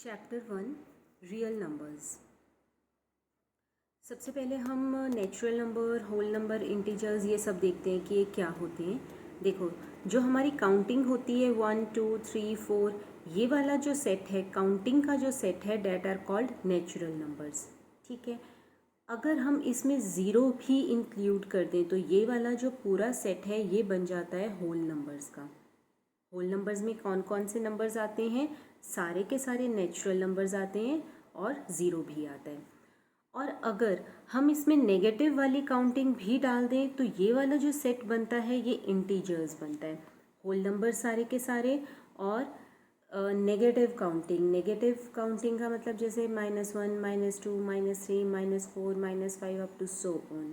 Chapter 1 real numbers. सबसे पहले हम natural number, whole number, integers ये सब देखते हैं कि ये क्या होते हैं। देखो, जो हमारी काउंटिंग होती है 1 2 3 4, ये वाला जो सेट है, काउंटिंग का जो सेट है, that are called natural numbers. ठीक है, अगर हम इसमें ज़ीरो भी इंक्लूड कर दें तो ये वाला जो पूरा सेट है ये बन जाता है होल नंबर्स का। होल नंबर्स में कौन कौन से नंबर्स आते हैं? सारे के सारे नेचुरल नंबर्स आते हैं और ज़ीरो भी आता है। और अगर हम इसमें नेगेटिव वाली काउंटिंग भी डाल दें तो ये वाला जो सेट बनता है ये इंटीजर्स बनता है। होल नंबर सारे के सारे और नेगेटिव काउंटिंग का मतलब जैसे -1 -2 -3 -4 -5 अप टू सो ऑन।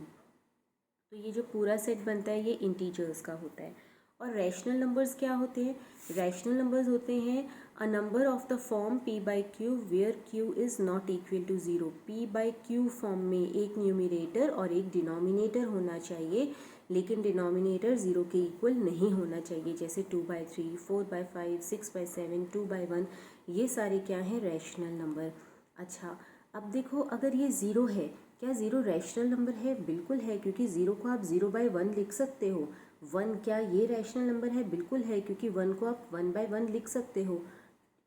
तो ये जो पूरा सेट बनता है ये इंटीजर्स का होता है। और रैशनल नंबर्स क्या होते हैं? रैशनल नंबर्स होते हैं a number of the form p by q where q is not equal to zero. p by q form में एक न्यूमिनेटर और एक डिनोमिनेटर होना चाहिए, लेकिन डिनोमिनेटर ज़ीरो के इक्वल नहीं होना चाहिए। जैसे 2/3, 4/5, 6/7, 2/1, ये सारे क्या हैं? Rational number. अच्छा, अब देखो, अगर ये ज़ीरो है, क्या ज़ीरो रैशनल नंबर है? बिल्कुल है, क्योंकि ज़ीरो को आप 0/1 लिख सकते हो। 1 क्या ये रैशनल नंबर है? बिल्कुल है, क्योंकि 1 को आप 1/1 लिख सकते हो।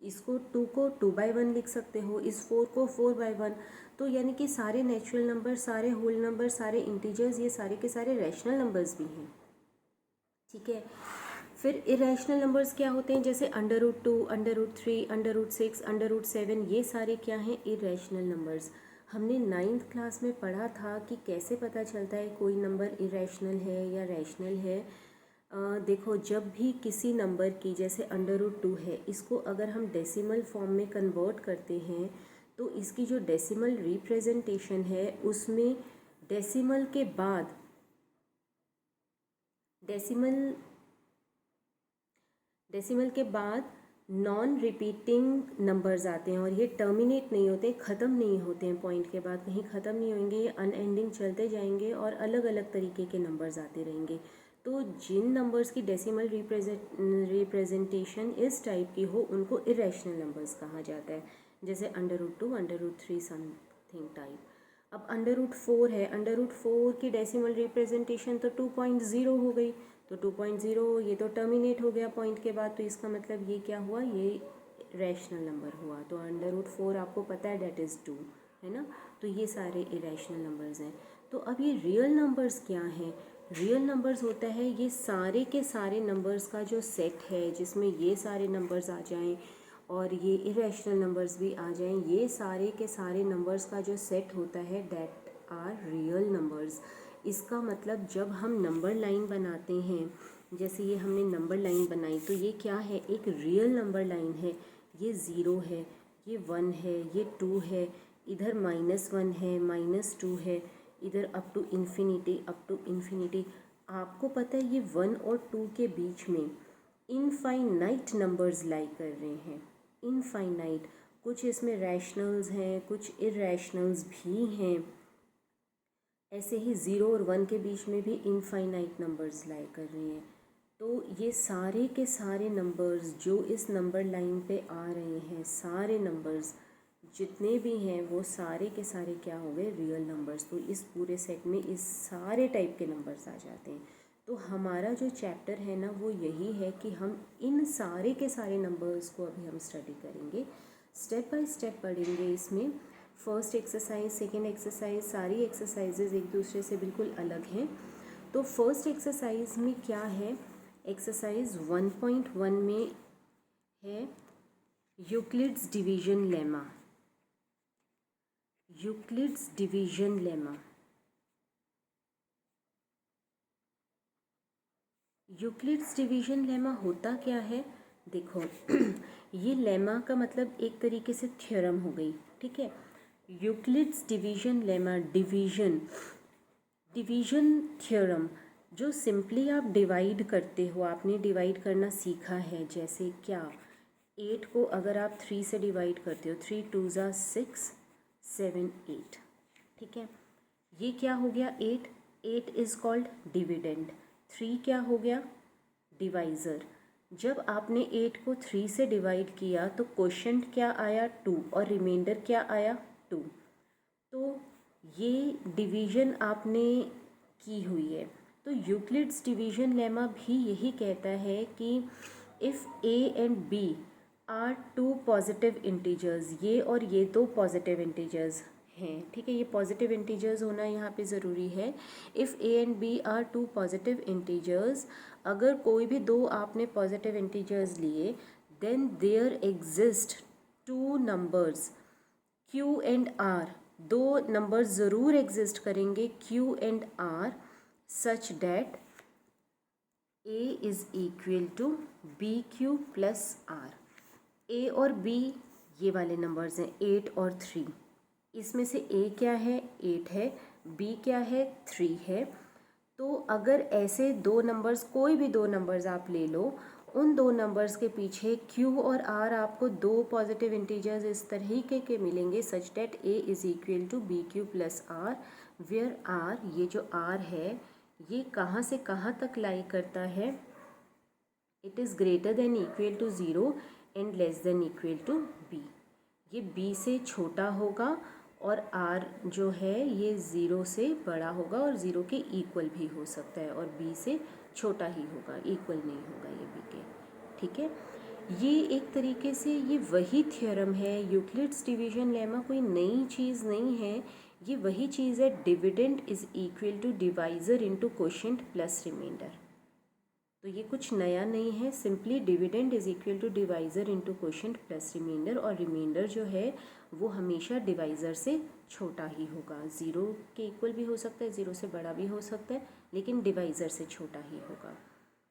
इसको 2 को 2/1 लिख सकते हो, इस 4 को 4/1। तो यानी कि सारे नेचुरल नंबर, सारे होल नंबर, सारे इंटीजर्स, ये सारे के सारे रैशनल नंबर्स भी हैं। ठीक है, फिर इरेशनल नंबर्स क्या होते हैं? जैसे √2, √3, √6, √7, ये सारे क्या हैं? Irrational numbers. हमने 9th क्लास में पढ़ा था कि कैसे पता चलता है कोई नंबर इरेशनल है या रैशनल है। देखो, जब भी किसी नंबर की, जैसे √2 है, इसको अगर हम डेसिमल फॉर्म में कन्वर्ट करते हैं तो इसकी जो डेसिमल रिप्रेजेंटेशन है उसमें डेसिमल के बाद डेसिमल के बाद नॉन रिपीटिंग नंबर्स आते हैं और ये टर्मिनेट नहीं होते, ख़त्म नहीं होते हैं, पॉइंट के बाद कहीं ख़त्म नहीं होंगे, ये अनएंडिंग चलते जाएंगे और अलग अलग तरीके के नंबर्स आते रहेंगे। तो जिन नंबर्स की डेसिमल रिप्रेजेंटेशन इस टाइप की हो उनको इरेशनल नंबर्स कहा जाता है। जैसे √2, √3 समथिंग टाइप। अब √4 है, √4 की डेसिमल रिप्रेजेंटेशन तो 2.0 हो गई, तो 2.0 ये तो टर्मिनेट हो गया पॉइंट के बाद, तो इसका मतलब ये क्या हुआ? ये रैशनल नंबर हुआ। तो √4 आपको पता है डेट इज़ 2, है ना? तो ये सारे इरेशनल नंबर्स हैं। तो अब ये रियल नंबर्स क्या हैं? रियल नंबर्स होता है ये सारे के सारे नंबर्स का जो सेट है, जिसमें ये सारे नंबर्स आ जाएं और ये इरेशनल नंबर्स भी आ जाएं, ये सारे के सारे नंबर्स का जो सेट होता है दैट आर रियल नंबर्स। इसका मतलब जब हम नंबर लाइन बनाते हैं, जैसे ये हमने नंबर लाइन बनाई, तो ये क्या है? एक रियल नंबर लाइन है। ये 0 है, ये 1 है, ये 2 है, इधर -1 है, -2 है, इधर अप टू इन्फिनिटी। आपको पता है ये 1 और 2 के बीच में इनफाइनाइट नंबर्स लाई कर रहे हैं। इनफाइनाइट, कुछ इसमें रैशनल्स हैं, कुछ इरेशनल्स भी हैं। ऐसे ही 0 और 1 के बीच में भी इनफाइनाइट नंबर्स लाई कर रहे हैं। तो ये सारे के सारे नंबर्स जो इस नंबर लाइन पे आ रहे हैं, सारे नंबर्स जितने भी हैं वो सारे के सारे क्या हो गए? Real numbers. तो इस पूरे सेट में इस सारे टाइप के नंबर्स आ जाते हैं। तो हमारा जो चैप्टर है ना वो यही है कि हम इन सारे के सारे नंबर्स को अभी हम स्टडी करेंगे, स्टेप बाय स्टेप पढ़ेंगे। इसमें फर्स्ट एक्सरसाइज, सेकेंड एक्सरसाइज, सारी एक्सरसाइजेज एक दूसरे से बिल्कुल अलग हैं। तो फर्स्ट एक्सरसाइज में क्या है? एक्सरसाइज 1.1 में है Euclid's division lemma. Euclid's division lemma. Euclid's division lemma होता क्या है? देखो ये लेमा का मतलब एक तरीके से थ्योरम हो गई। ठीक है, Euclid's division lemma, division theorem, जो सिंपली आप डिवाइड करते हो, आपने डिवाइड करना सीखा है। जैसे क्या, 8 को अगर आप 3 से डिवाइड करते हो, 3 2 6 7 8। ठीक है, ये क्या हो गया? 8 इज़ कॉल्ड डिविडेंड। 3 क्या हो गया? डिवाइज़र। जब आपने 8 को 3 से डिवाइड किया तो क्वोशंट क्या आया 2 और रिमाइंडर क्या आया 2। तो ये डिवीज़न आपने की हुई है। तो यूक्लिड्स डिवीज़न लेमा भी यही कहता है कि if a and b are two positive integers, ये और ये दो पॉजिटिव इंटीजर्स हैं, ठीक है, ये पॉजिटिव इंटीजर्स होना यहाँ पे ज़रूरी है। If a and b are two positive integers, अगर कोई भी दो आपने पॉजिटिव इंटीजर्स लिए, then there exist two numbers Q and R, दो नंबर ज़रूर एग्जिस्ट करेंगे Q and R such that A is equal to b q plus R। A और B ये वाले नंबर्स हैं 8 और 3, इसमें से A क्या है 8 है, B क्या है 3 है। तो अगर ऐसे दो नंबर्स, कोई भी दो नंबर्स आप ले लो, उन दो नंबर्स के पीछे Q और R आपको दो पॉजिटिव इंटीजर्स इस तरीके के मिलेंगे such that A is equal to b q plus R, where R, ये जो R है ये कहाँ से कहाँ तक लाई करता है, it is greater than equal to 0 and less than equal to B। ये B से छोटा होगा और R जो है ये 0 से बड़ा होगा और 0 के इक्वल भी हो सकता है, और B से छोटा ही होगा, इक्वल नहीं होगा ये B के, ठीक है। ये एक तरीके से ये वही थ्योरम है, यूक्लिड्स डिवीजन लेमा कोई नई चीज़ नहीं है, ये वही चीज़ है, dividend is equal to divisor into quotient plus remainder. तो ये कुछ नया नहीं है, simply dividend is equal to divisor into quotient plus remainder, और रिमाइंडर जो है वो हमेशा डिवाइज़र से छोटा ही होगा, 0 के इक्वल भी हो सकता है, 0 से बड़ा भी हो सकता है, लेकिन डिवाइज़र से छोटा ही होगा।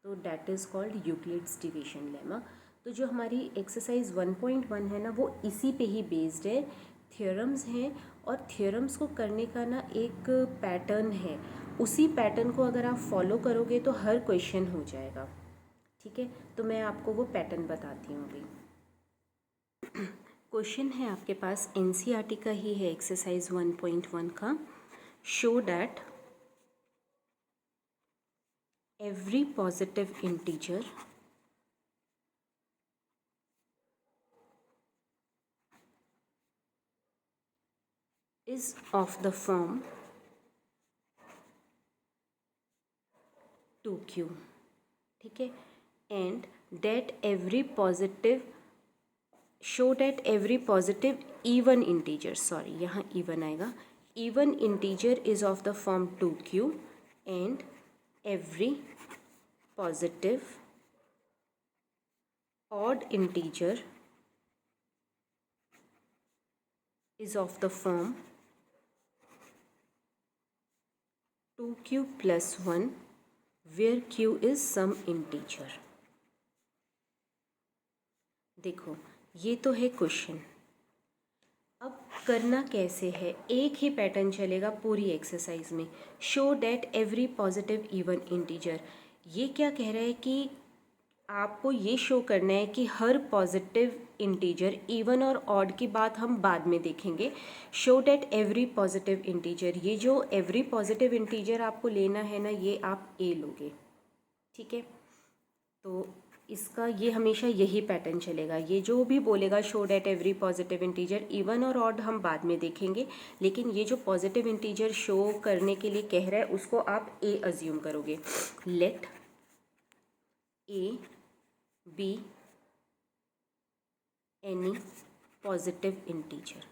तो that is called Euclid's division lemma. तो जो हमारी एक्सरसाइज 1.1 है ना, वो इसी पे ही बेस्ड है, थ्योरम्स हैं, और थ्योरम्स को करने का ना एक पैटर्न है, उसी पैटर्न को अगर आप फॉलो करोगे तो हर क्वेश्चन हो जाएगा, ठीक है। तो मैं आपको वो पैटर्न बताती हूँ अभी। क्वेश्चन है आपके पास एनसीईआरटी का ही है, एक्सरसाइज 1.1 का, show that every positive integer is of the form 2Q, ठीक है, and that every positive, show that every positive even integer, sorry यहाँ इवन आएगा, even integer is of the form 2Q and every positive odd integer is of the form 2Q plus 1 where Q is some integer। देखो ये तो है question, अब करना कैसे है, एक ही पैटर्न चलेगा पूरी एक्सरसाइज में, show that every positive even integer. ये क्या कह रहा है कि आपको ये शो करना है कि हर पॉजिटिव इंटीजर, इवन और ऑड की बात हम बाद में देखेंगे, show that every positive integer, ये जो एवरी पॉजिटिव इंटीजर आपको लेना है ना, ये आप ए लोगे, ठीक है। तो इसका ये हमेशा यही पैटर्न चलेगा, ये जो भी बोलेगा show that every positive integer, even और ऑड हम बाद में देखेंगे, लेकिन ये जो पॉजिटिव इंटीजर शो करने के लिए कह रहा है उसको आप ए अज्यूम करोगे। Let a be any positive integer,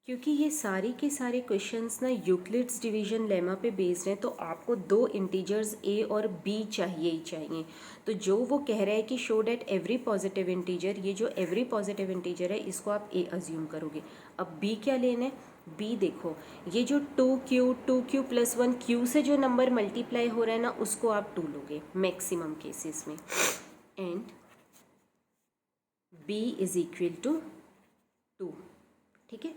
क्योंकि ये सारी के सारे क्वेश्चंस ना यूक्लिड्स डिवीजन लेमा पे बेस्ड हैं, तो आपको दो इंटीजर्स ए और बी चाहिए ही चाहिए। तो जो वो कह रहा है कि show that every positive integer, ये जो एवरी पॉजिटिव इंटीजर है इसको आप ए अज्यूम करोगे। अब बी क्या लेना है, बी देखो ये जो 2Q प्लस 1 Q से जो नंबर मल्टीप्लाई हो रहा है ना, उसको आप 2 लोगे मैक्सिमम केसेस में, and b is equal to 2, ठीक है।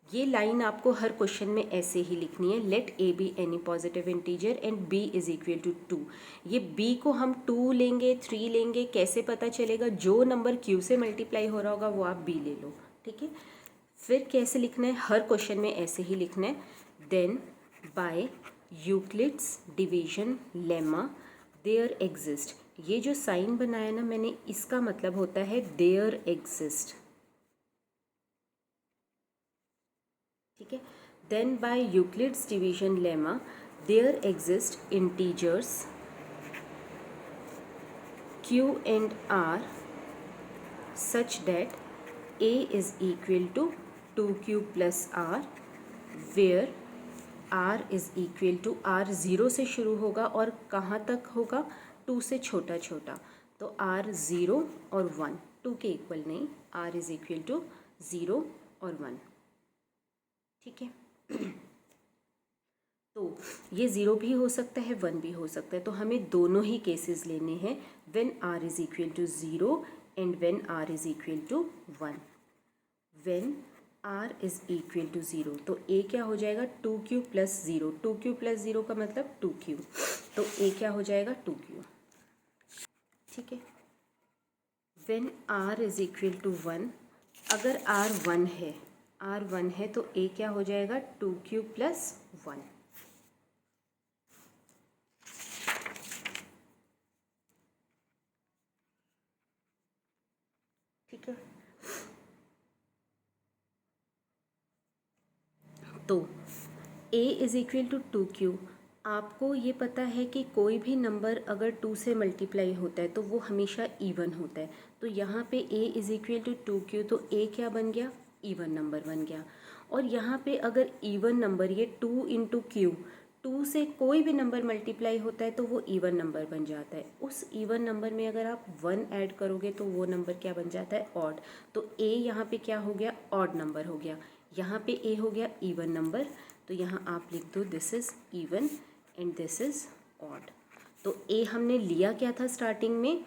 ये लाइन आपको हर क्वेश्चन में ऐसे ही लिखनी है, let a be any positive integer and b is equal to 2। ये b को हम 2 लेंगे 3 लेंगे, कैसे पता चलेगा, जो नंबर q से मल्टीप्लाई हो रहा होगा वो आप b ले लो, ठीक है। फिर कैसे लिखना है, हर क्वेश्चन में ऐसे ही लिखना है, then by Euclid's division lemma there exist, ये जो साइन बनाया ना मैंने, इसका मतलब होता है देयर एग्जिस्ट, ठीक है। Then by Euclid's division lemma there exist integers q and r such that a is equal to 2q plus r, where r is equal to r 0 से शुरू होगा और कहाँ तक होगा, 2 से छोटा छोटा, तो r 0 और 1, 2 के इक्वल नहीं, r is equal to 0 और 1, ठीक है। तो ये 0 भी हो सकता है, 1 भी हो सकता है, तो हमें दोनों ही केसेस लेने हैं, when r is equal to 0 and when r is equal to 1। When r is equal to 0 तो a क्या हो जाएगा, 2q प्लस 0, 2q प्लस 0 का मतलब 2q, तो a क्या हो जाएगा 2q, ठीक है। When r is equal to 1, अगर r 1 है तो a क्या हो जाएगा 2q प्लस 1, ठीक है। तो a is equal to 2q, आपको ये पता है कि कोई भी नंबर अगर 2 से मल्टीप्लाई होता है तो वो हमेशा इवन होता है, तो यहाँ पे a is equal to 2q, तो a क्या बन गया, इवन नंबर बन गया। और यहाँ पे अगर इवन नंबर, ये 2 इंटू क्यू, 2 से कोई भी नंबर मल्टीप्लाई होता है तो वो इवन नंबर बन जाता है। उस इवन नंबर में अगर आप 1 ऐड करोगे तो वो नंबर क्या बन जाता है, ऑड, तो a यहाँ पे क्या हो गया, ऑड नंबर हो गया, यहाँ पे a हो गया इवन नंबर, तो यहाँ आप लिख दो this is even and this is odd. तो a हमने लिया क्या था स्टार्टिंग में,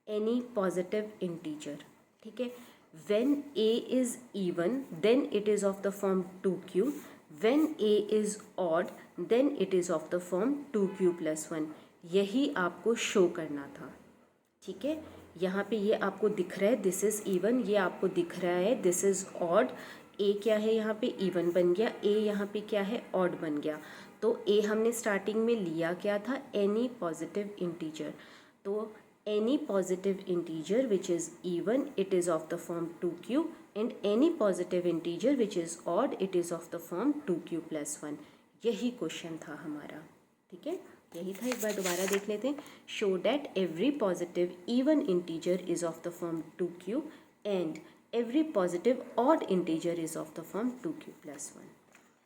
एनी पॉजिटिव इंटीजर, ठीक है। When a is even then it is of the form 2q, when a is odd then it is of the form 2q plus 1, यही आपको शो करना था, ठीक है। यहाँ पे ये आपको दिख रहा है दिस इज़ इवन, ये आपको दिख रहा है दिस इज़ ऑड, a क्या है यहाँ पे इवन बन गया, a यहाँ पे क्या है ऑड बन गया, तो a हमने स्टार्टिंग में लिया क्या था, एनी पॉजिटिव इंटीजर, तो any positive integer which is even it is of the form 2q and any positive integer which is odd it is of the form 2q plus 1, यही question था हमारा, ठीक है, यही था। एक बार दोबारा देख लेते हैं, show that every positive even integer is of the form 2q and every positive odd integer is of the form 2q plus 1।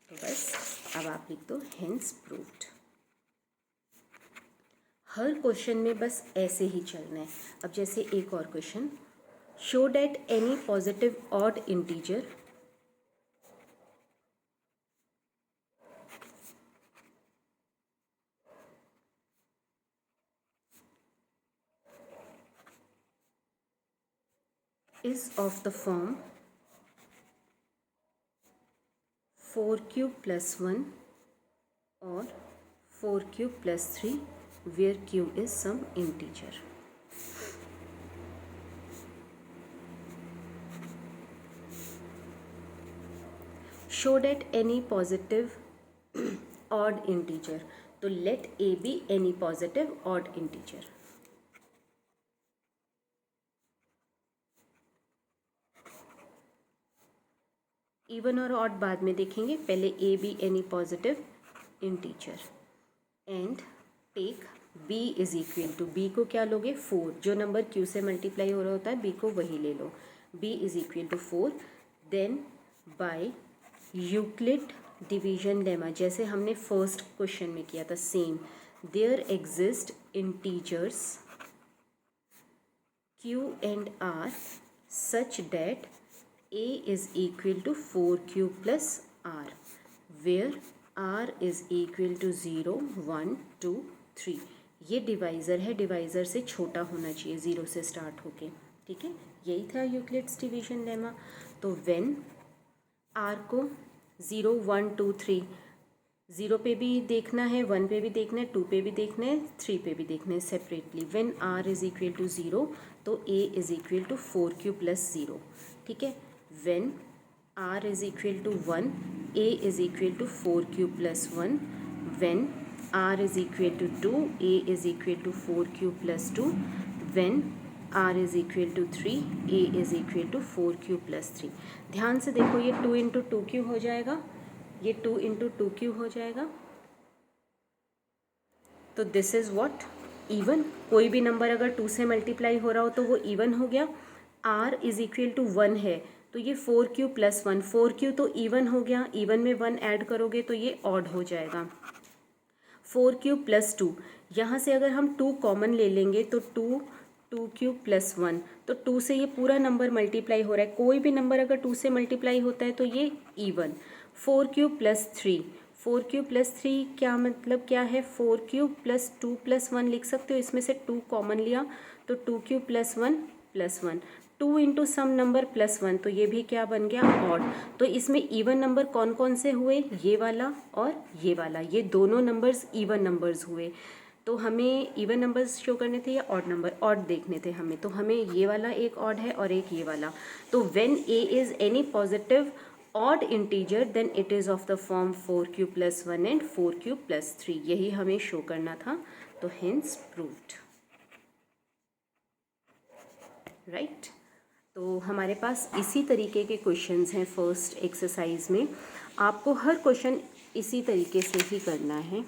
तो बस अब आप लिख दो हेंस प्रूव्ड। हर क्वेश्चन में बस ऐसे ही चलना है। अब जैसे एक और question, show that any positive odd integer is of the form 4q plus 1 और 4q plus 3 where q is some integer। show that any positive odd integer, तो let a be any positive odd integer। Even और odd बाद में देखेंगे, पहले a be any positive integer and take b is equal to, b को क्या लोगे 4, जो नंबर q से मल्टीप्लाई हो रहा होता है b को वही ले लो, b is equal to 4। Then by Euclid division lemma, जैसे हमने फर्स्ट क्वेश्चन में किया था same, there exist integers q and r such that a is equal to 4q plus r, where r is equal to 0 1 2 3। ये divisor है, divisor से छोटा होना चाहिए, 0 से स्टार्ट होके, ठीक है, यही था यूक्लिड्स डिवीजन लेमा। तो व्हेन r को 0 1 2 3, 0 पे भी देखना है, 1 पे भी देखना है, 2 पे भी देखना है, 3 पे भी देखना है separately. When r is equal to 0 तो a is equal to 4q plus 0, ठीक है। When r is equal to 1 a is equal to 4q plus 1, when r is equal to 2, a is equal to 4q plus 2, when r is equal to 3, a is equal to 4q plus 3। ध्यान से देखो, ये 2 into 2q हो जाएगा, ये 2 into 2q हो जाएगा। तो दिस इज़ व्हाट, इवन। कोई भी नंबर अगर 2 से मल्टीप्लाई हो रहा हो तो वो इवन हो गया। r इज इक्वल टू 1 है तो ये 4q प्लस 1, 4q तो इवन हो गया, इवन में 1 ऐड करोगे तो ये ऑड हो जाएगा। 4q प्लस 2, यहाँ से अगर हम 2 कॉमन ले लेंगे तो 2q प्लस 1, तो 2 से ये पूरा नंबर मल्टीप्लाई हो रहा है। कोई भी नंबर अगर 2 से मल्टीप्लाई होता है तो ये even. 4q plus 3, 4q plus 3 क्या मतलब क्या है, 4q प्लस 2 प्लस 1 लिख सकते हो, इसमें से 2 कॉमन लिया तो 2q plus 1 plus 1, 2 into sum number plus 1, तो ये भी क्या बन गया, ऑड। तो इसमें इवन नंबर कौन कौन से हुए, ये वाला और ये वाला, ये दोनों नंबर्स इवन नंबर्स हुए। तो हमें इवन नंबर्स शो करने थे या ऑड नंबर, ऑड देखने थे हमें, तो हमें ये वाला एक ऑड है और एक ये वाला। तो when a is any positive odd integer then it is of the form 4q plus 1 and 4q plus 3, यही हमें शो करना था। तो हेंस प्रूव्ड, राइट। तो हमारे पास इसी तरीके के क्वेश्चंस हैं फर्स्ट एक्सरसाइज में। आपको हर क्वेश्चन इसी तरीके से ही करना है।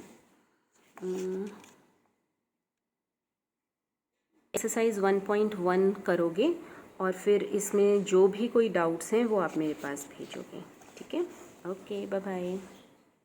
एक्सरसाइज 1.1 करोगे और फिर इसमें जो भी कोई डाउट्स हैं वो आप मेरे पास भेजोगे, ठीक है। Okay, bye bye.